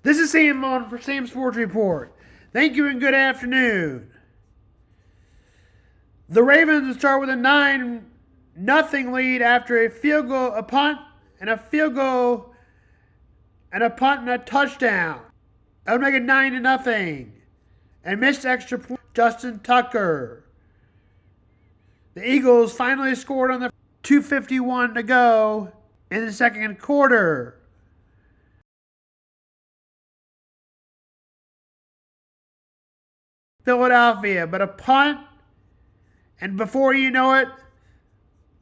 This is Sam Vaughn for Sam Sports Report. Thank you and good afternoon. The Ravens will start with a 9-0 lead after a field goal, a punt, and a field goal, and a punt and a touchdown. That would make it 9-0. And missed extra point, Justin Tucker. The Eagles finally scored on the 2:51 to go in the second quarter. Philadelphia, but a punt, and before you know it,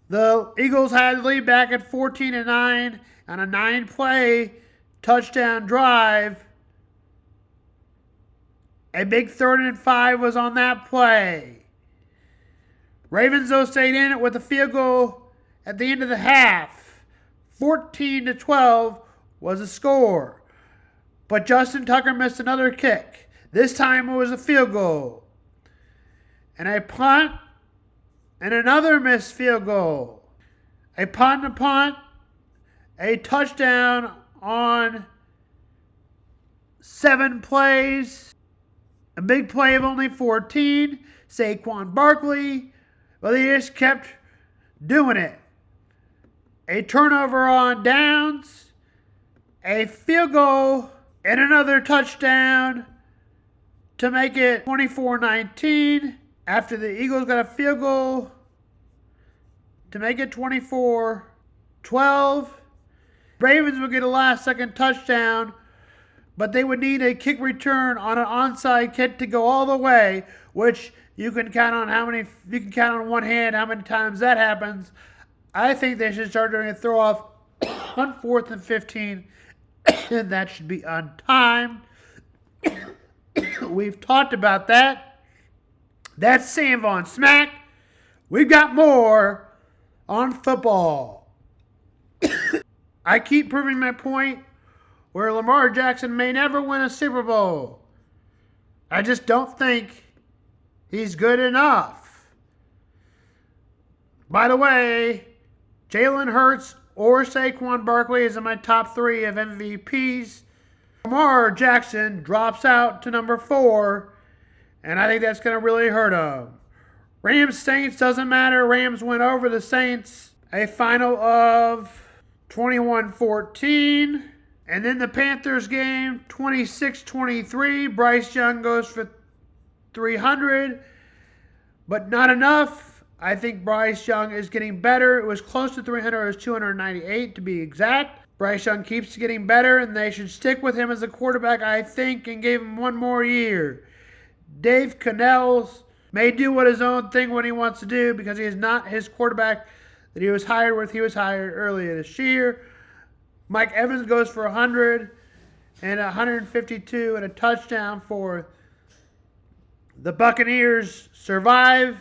the Eagles had the lead back at 14-9 on a 9-play touchdown drive. A big 3rd and 5 was on that play. Ravens, though, stayed in it with a field goal at the end of the half. 14-12 was the score. But Justin Tucker missed another kick. This time it was a field goal. And a punt and another missed field goal. A punt and a punt. A touchdown on 7 plays. A big play of only 14. Saquon Barkley. Well, they just kept doing it. A turnover on downs. A field goal and another touchdown to make it 24-19 after the Eagles got a field goal to make it 24-12. Ravens would get a last-second touchdown, but they would need a kick return on an onside kick to go all the way, which you can count on one hand how many times that happens. I think they should start doing a throw-off on 4th and 15, and that should be on time. We've talked about that. That's Sam Vaughn Smack. We've got more on football. I keep proving my point where Lamar Jackson may never win a Super Bowl. I just don't think he's good enough. By the way, Jalen Hurts or Saquon Barkley is in my top 3 of MVPs. Lamar Jackson drops out to number 4, and I think that's going to really hurt him. Rams-Saints doesn't matter. Rams went over the Saints. A final of 21-14. And then the Panthers game, 26-23. Bryce Young goes for 300, but not enough. I think Bryce Young is getting better. It was close to 300. It was 298 to be exact. Bryce Young keeps getting better, and they should stick with him as a quarterback, I think, and give him one more year. Dave Cannells may do what his own thing what he wants to do because he is not his quarterback that he was hired with. He was hired earlier this year. Mike Evans goes for 100 and 152 and a touchdown for the Buccaneers survive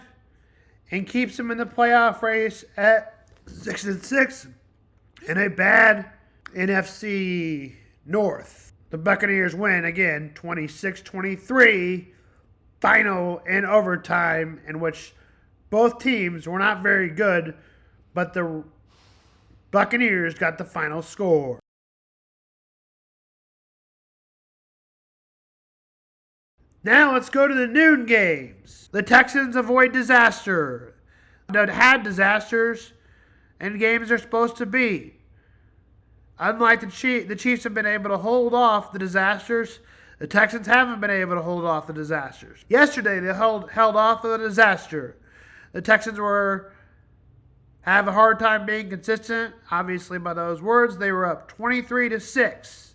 and keeps them in the playoff race at 6-6 in a bad NFC North. The Buccaneers win again 26-23, final in overtime in which both teams were not very good, but the Buccaneers got the final score. Now let's go to the noon games. The Texans avoid disaster. They've had disasters and games they're supposed to beat. Unlike the Chiefs have been able to hold off the disasters, the Texans haven't been able to hold off the disasters. Yesterday they held off the disaster. The Texans have a hard time being consistent. Obviously, by those words, they were up 23-6.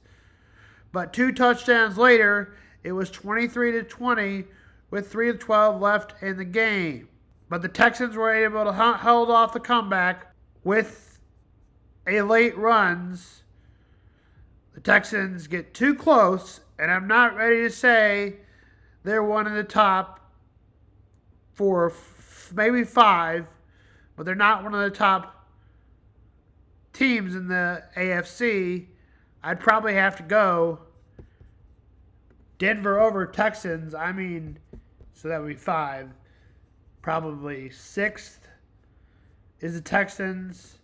But 2 touchdowns later, it was 23-20 with 3:12 left in the game. But the Texans were able to hold off the comeback with a late runs. The Texans get too close, and I'm not ready to say they're one of the top 4, maybe 5, but they're not one of the top teams in the AFC. I'd probably have to go Denver over Texans. So that would be 5. Probably 6th is the Texans.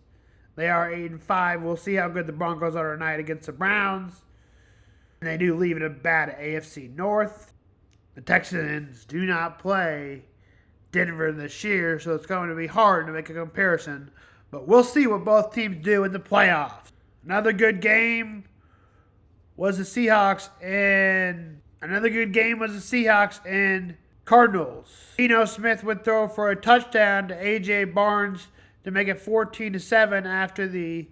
They are 8-5. We'll see how good the Broncos are tonight against the Browns. And they do leave it a bad AFC North. The Texans do not play Denver this year, so it's going to be hard to make a comparison. But we'll see what both teams do in the playoffs. Another good game was the Seahawks and Cardinals. Geno Smith would throw for a touchdown to A.J. Barnes to make it 14-7 after the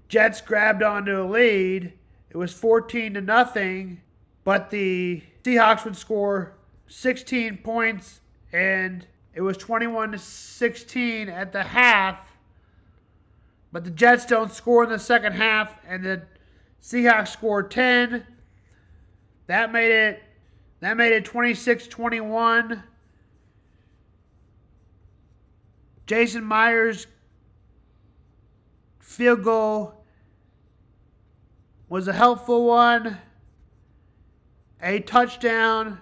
Jets grabbed onto a lead. It was 14-0, but the Seahawks would score 16 points, and it was 21-16 at the half. But the Jets don't score in the second half, and the Seahawks scored 10. That made it 26-21. Jason Myers' field goal was a helpful one. A touchdown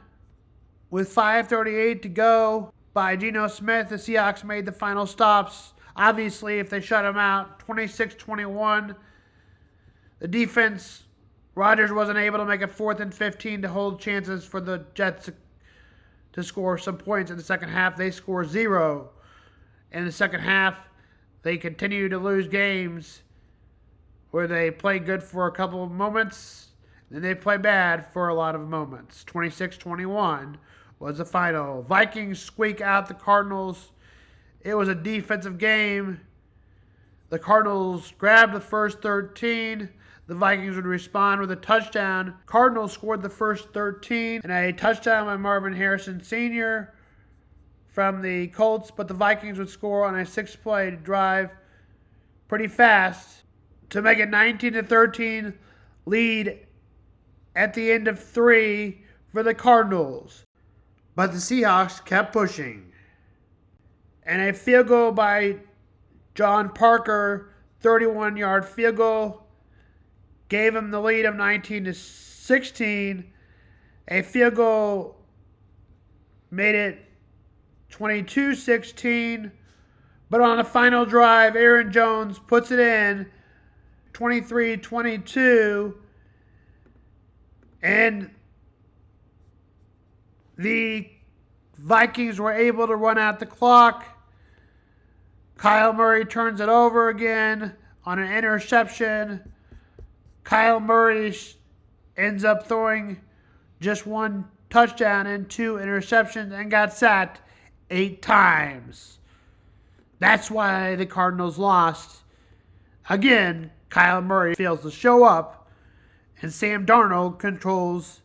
with 5:38 to go by Geno Smith. The Seahawks made the final stops. Obviously, if they shut him out, 26-21. The defense, Rodgers wasn't able to make it 4th and 15 to hold chances for the Jets to score some points in the second half. They score 0 in the second half. They continue to lose games where they play good for a couple of moments, then they play bad for a lot of moments. 26-21 was the final. Vikings squeak out the Cardinals. It was a defensive game. The Cardinals grabbed the first 13. The Vikings would respond with a touchdown. Cardinals scored the first 13 and a touchdown by Marvin Harrison Sr. from the Colts, but the Vikings would score on a 6-play drive pretty fast to make it 19-13 lead at the end of 3 for the Cardinals. But the Seahawks kept pushing. And a field goal by John Parker, 31-yard field goal, gave him the lead of 19-16. A field goal made it 22-16. But on the final drive, Aaron Jones puts it in 23-22. And the Vikings were able to run out the clock. Kyle Murray turns it over again on an interception. Kyle Murray ends up throwing just 1 touchdown and 2 interceptions and got sacked 8 times. That's why the Cardinals lost. Again, Kyle Murray fails to show up, and Sam Darnold controls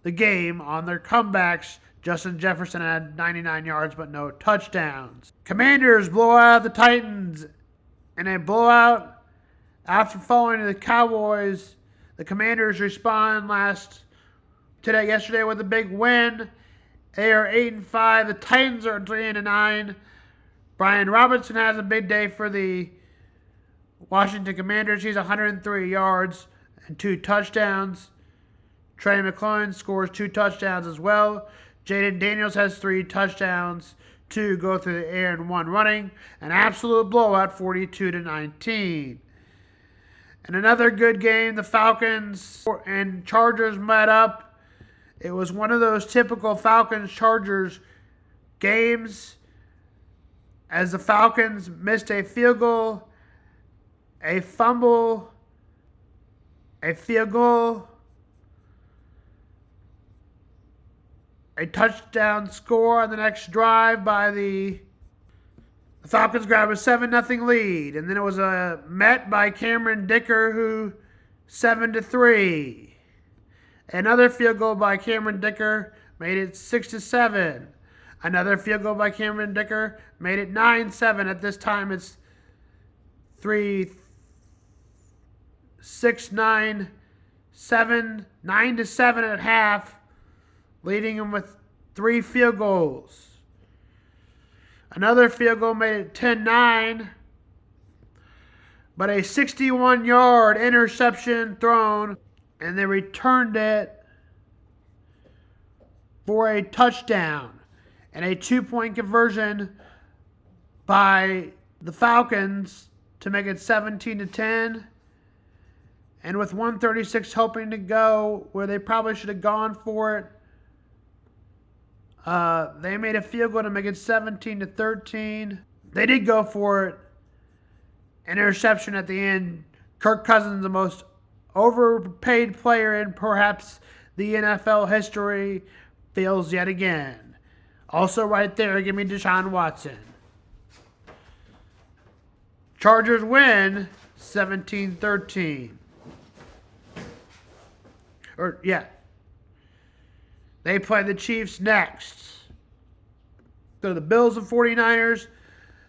the game on their comebacks. Justin Jefferson had 99 yards but no touchdowns. Commanders blow out the Titans in a blowout. After falling to the Cowboys, the Commanders respond yesterday with a big win. They are 8-5. The Titans are 3-9. Brian Robinson has a big day for the Washington Commanders. He's 103 yards and 2 touchdowns. Trey McLaurin scores 2 touchdowns as well. Jaden Daniels has 3 touchdowns, 2 go through the air and 1 running. An absolute blowout, 42-19. And another good game, the Falcons and Chargers met up. It was one of those typical Falcons-Chargers games as the Falcons missed a field goal, a fumble, a field goal, a touchdown score on the next drive by the Falcons grabbed a 7-0 lead. And then it was met by Cameron Dicker, who 7-3. Another field goal by Cameron Dicker made it 6-7. Another field goal by Cameron Dicker made it 9-7. At this time, it's 9-7 at half, leading him with 3 field goals. Another field goal made it 10-9, but a 61-yard interception thrown, and they returned it for a touchdown. And a 2-point conversion by the Falcons to make it 17-10. And with 136 hoping to go where they probably should have gone for it, they made a field goal to make it 17-13. They did go for it. An interception at the end. Kirk Cousins, the most overpaid player in perhaps the NFL history, fails yet again. Also right there, give me Deshaun Watson. Chargers win 17-13. They play the Chiefs next. Go to the Bills and 49ers.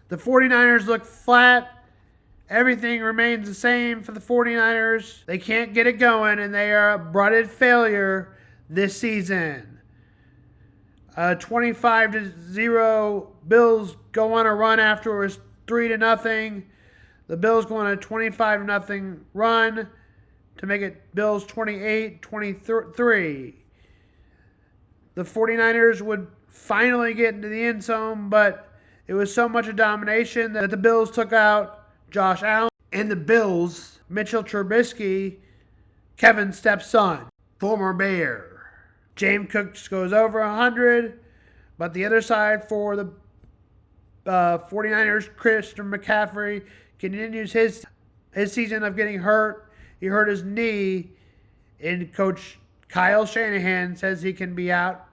The 49ers look flat. Everything remains the same for the 49ers. They can't get it going, and they are a broaded failure this season. 25-0. Bills go on a run after it was 3-0. The Bills go on a 25-0 run to make it Bills 28-23. The 49ers would finally get into the end zone, but it was so much a domination that the Bills took out Josh Allen. And the Bills, Mitchell Trubisky, Kevin's stepson, former Bear. James Cook goes over 100, but the other side for the 49ers, Christian McCaffrey, continues his season of getting hurt. He hurt his knee, and Coach Kyle Shanahan says he can be out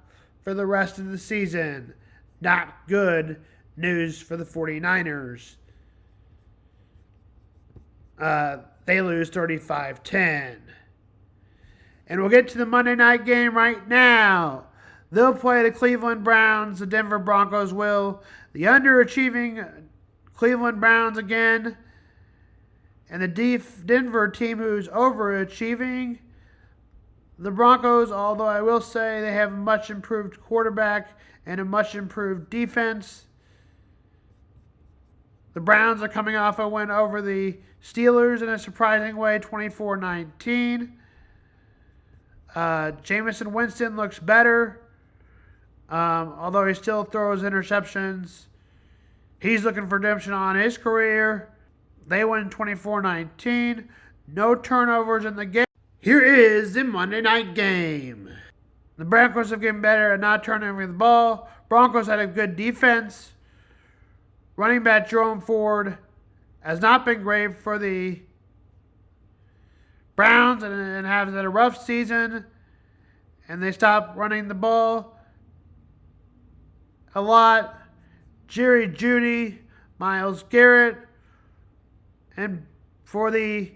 for the rest of the season. Not good news for the 49ers. They lose 35-10. And we'll get to the Monday night game right now. They'll play the Cleveland Browns. The Denver Broncos will. The underachieving Cleveland Browns again. And the Denver team who's overachieving. The Broncos, although I will say they have a much improved quarterback and a much improved defense. The Browns are coming off a win over the Steelers in a surprising way, 24-19. Jameis Winston looks better, although he still throws interceptions. He's looking for redemption on his career. They win 24-19. No turnovers in the game. Here is the Monday night game. The Broncos have gotten better at not turning over the ball. Broncos had a good defense. Running back Jerome Ford has not been great for the Browns and has had a rough season. And they stopped running the ball a lot. Jerry Jeudy, Myles Garrett. And for the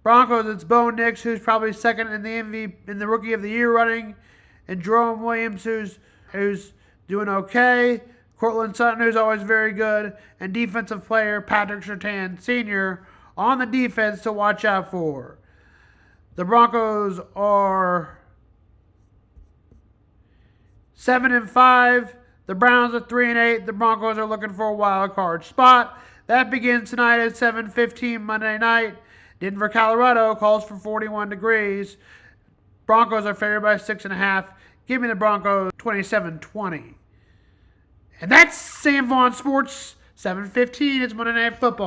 Broncos, it's Bo Nix, who's probably second in the Rookie of the Year running, and Jerome Williams, who's doing okay. Cortland Sutton, who's always very good, and defensive player Patrick Surtain Sr. on the defense to watch out for. The Broncos are 7-5. The Browns are 3-8. The Broncos are looking for a wild card spot. That begins tonight at 7:15 Monday night. Denver, Colorado calls for 41 degrees. Broncos are favored by 6.5. Give me the Broncos 27-20. And that's Sam Vaughn Sports. 7:15. It's Monday Night Football.